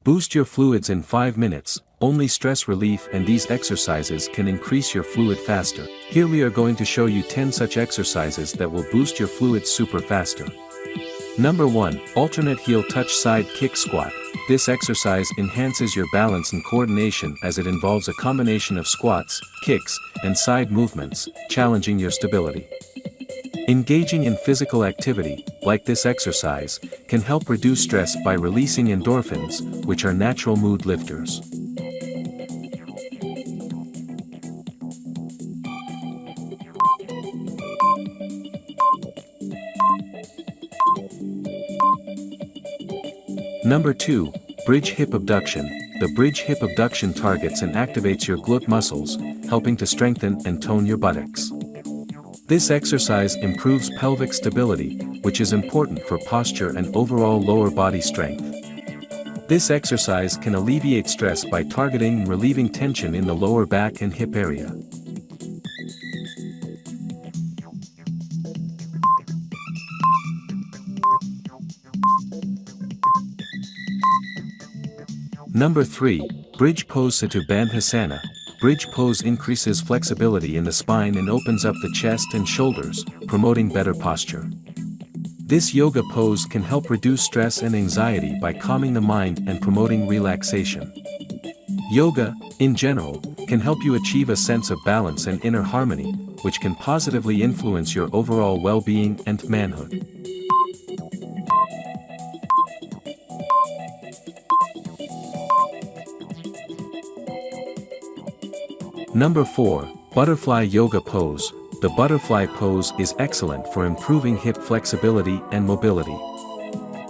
Boost your fluids in 5 minutes, only stress relief, and these exercises can increase your fluid faster. Here we are going to show you 10 such exercises that will boost your fluids super faster. Number 1. Alternate heel touch side kick squat. This exercise enhances your balance and coordination as it involves a combination of squats, kicks, and side movements, challenging your stability. Engaging in physical activity, like this exercise, can help reduce stress by releasing endorphins, which are natural mood lifters. Number 2. Bridge hip abduction. The bridge hip abduction targets and activates your glute muscles, helping to strengthen and tone your buttocks. This exercise improves pelvic stability, which is important for posture and overall lower body strength. This exercise can alleviate stress by targeting and relieving tension in the lower back and hip area. Number 3. Bridge pose Setu Bandhasana. Bridge pose increases flexibility in the spine and opens up the chest and shoulders, promoting better posture. This yoga pose can help reduce stress and anxiety by calming the mind and promoting relaxation. Yoga, in general, can help you achieve a sense of balance and inner harmony, which can positively influence your overall well-being and manhood. Number 4. Butterfly yoga pose. The butterfly pose is excellent for improving hip flexibility and mobility.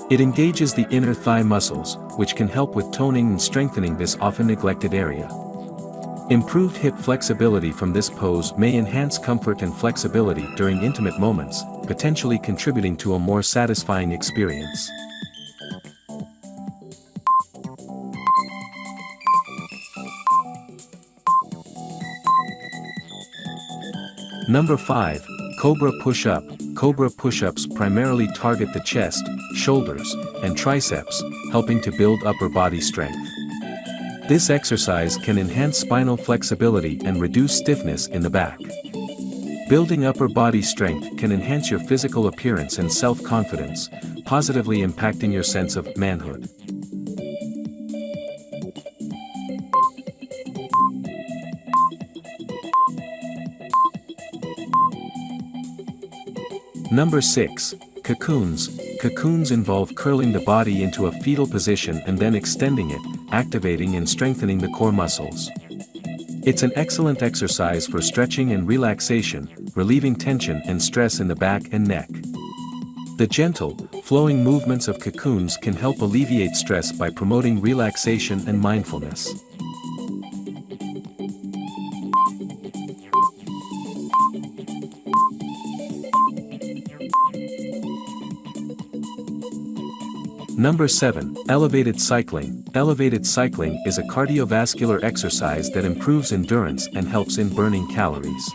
It engages the inner thigh muscles, which can help with toning and strengthening this often neglected area. Improved hip flexibility from this pose may enhance comfort and flexibility during intimate moments, potentially contributing to a more satisfying experience. Number 5. Cobra push-up. Cobra push-ups primarily target the chest, shoulders, and triceps, helping to build upper body strength. This exercise can enhance spinal flexibility and reduce stiffness in the back. Building upper body strength can enhance your physical appearance and self-confidence, positively impacting your sense of manhood. Number 6. Cocoons. Cocoons involve curling the body into a fetal position and then extending it, activating and strengthening the core muscles. It's an excellent exercise for stretching and relaxation, relieving tension and stress in the back and neck. The gentle, flowing movements of cocoons can help alleviate stress by promoting relaxation and mindfulness. Number 7. Elevated cycling. Elevated cycling is a cardiovascular exercise that improves endurance and helps in burning calories.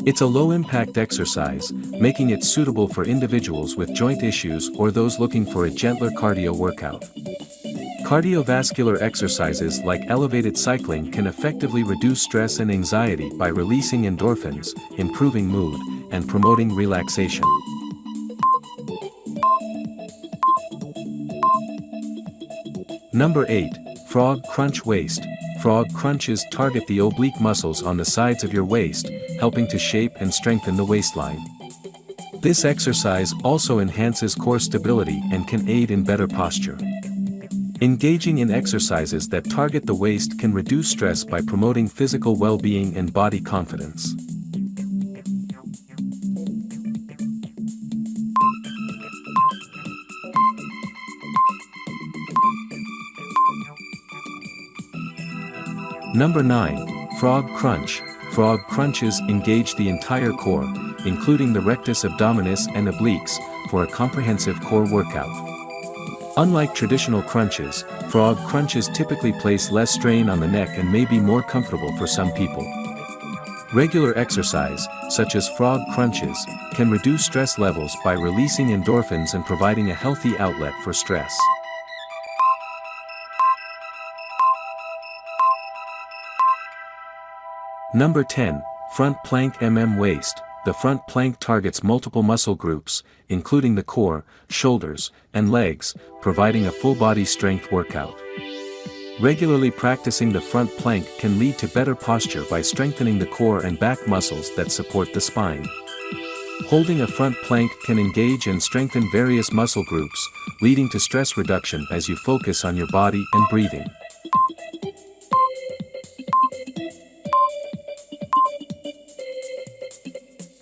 It's a low-impact exercise, making it suitable for individuals with joint issues or those looking for a gentler cardio workout. Cardiovascular exercises like elevated cycling can effectively reduce stress and anxiety by releasing endorphins, improving mood, and promoting relaxation. Number 8. Frog crunch waist. Frog crunches target the oblique muscles on the sides of your waist, helping to shape and strengthen the waistline. This exercise also enhances core stability and can aid in better posture. Engaging in exercises that target the waist can reduce stress by promoting physical well-being and body confidence. Number 9. Frog crunch. Frog crunches engage the entire core, including the rectus abdominis and obliques, for a comprehensive core workout. Unlike traditional crunches, frog crunches typically place less strain on the neck and may be more comfortable for some people. Regular exercise, such as frog crunches, can reduce stress levels by releasing endorphins and providing a healthy outlet for stress. Number 10, Front Plank waist. The front plank targets multiple muscle groups, including the core, shoulders, and legs, providing a full-body strength workout. Regularly practicing the front plank can lead to better posture by strengthening the core and back muscles that support the spine. Holding a front plank can engage and strengthen various muscle groups, leading to stress reduction as you focus on your body and breathing.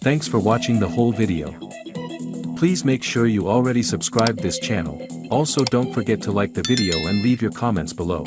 Thanks for watching the whole video. Please make sure you already subscribe this channel. Also don't forget to like the video and leave your comments below.